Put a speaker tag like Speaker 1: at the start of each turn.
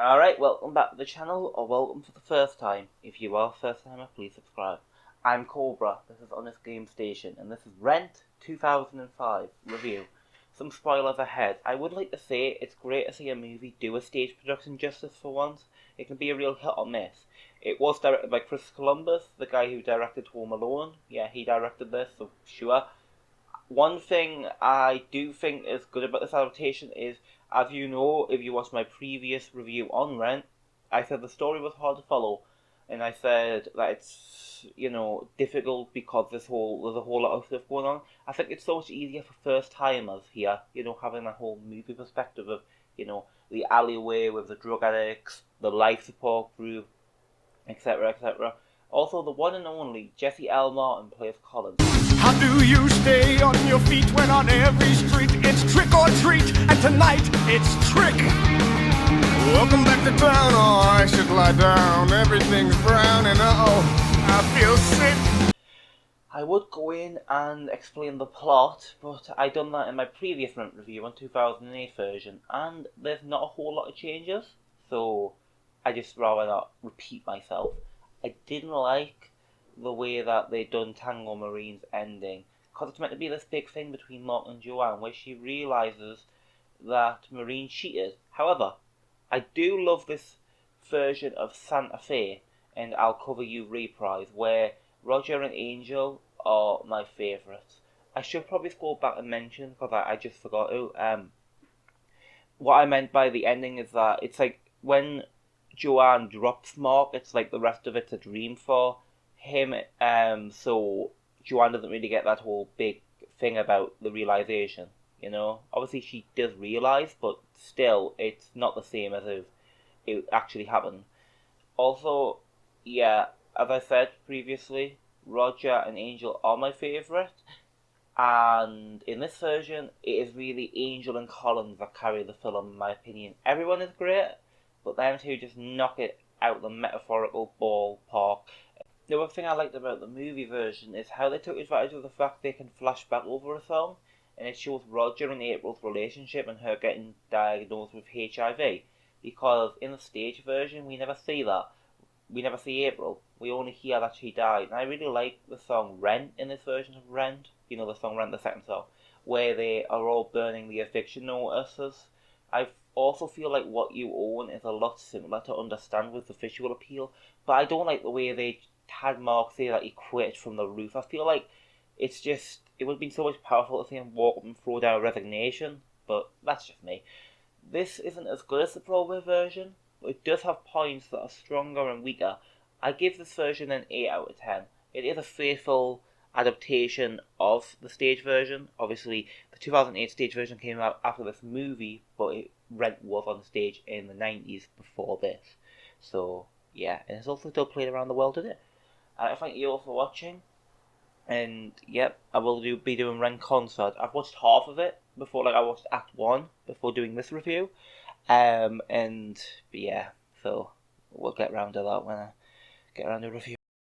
Speaker 1: Alright, welcome back to the channel, or welcome for the first time. If you are a first timer, please subscribe. I'm Cobra, this is Honest Game Station, and this is Rent 2005 review. Some spoilers ahead. I would like to say it's great to see a movie do a stage production justice for once. It can be a real hit or miss. It was directed by Chris Columbus, the guy who directed Home Alone. Yeah, he directed this, so sure. One thing I do think is good about this adaptation is, as you know, if you watched my previous review on Rent, I said the story was hard to follow, and I said that it's, difficult because there's a whole lot of stuff going on. I think it's so much easier for first timers here, having that whole movie perspective of, the alleyway with the drug addicts, the life support group, etc., etc. Also, the one and only Jesse L. Martin plays Collins.
Speaker 2: How do you stay on your feet when on every street it's trick or treat, and tonight it's trick? Welcome back to town, oh, I should lie down. Everything's brown and I feel sick.
Speaker 1: I would go in and explain the plot, but I done that in my previous Rent review on 2008 version, and there's not a whole lot of changes, so I just rather not repeat myself. I didn't like the way that they done Tango Marine's ending, because it's meant to be this big thing between Mark and Joanne, where she realises that Marine cheated. However, I do love this version of Santa Fe and I'll Cover You reprise, where Roger and Angel are my favourites. I should probably go back and mention, because I just forgot to, what I meant by the ending is that it's like when Joanne drops Mark, it's like the rest of it's a dream for him, so Joanne doesn't really get that whole big thing about the realization, Obviously she does realize, but still, it's not the same as if it actually happened. Also, yeah, as I said previously, Roger and Angel are my favourite, and in this version, it is really Angel and Collins that carry the film, in my opinion. Everyone is great, but them two just knock it out the metaphorical ballpark. The other thing I liked about the movie version is how they took advantage of the fact they can flash back over a film, and it shows Roger and April's relationship and her getting diagnosed with HIV. Because in the stage version, we never see that. We never see April. We only hear that she died. And I really like the song Rent in this version of Rent. The song Rent, the second song, where they are all burning the eviction notices. I also feel like What You Own is a lot simpler to understand with the visual appeal, but I don't like the way they had Mark say that he quit from the roof. I feel like it would have been so much powerful to see him walk up and throw down a resignation, but that's just me. This isn't as good as the Broadway version, but it does have points that are stronger and weaker. I give this version an 8 out of 10. It is a faithful adaptation of the stage version. Obviously, the 2008 stage version came out after this movie, but Rent was on stage in the 90s before this. So, yeah, and it's also still played around the world today. I thank you all for watching. And yep, I will be doing Rent Concert. I've watched half of it before, I watched Act 1 before doing this review. But yeah, so we'll get round to that when I get around to review.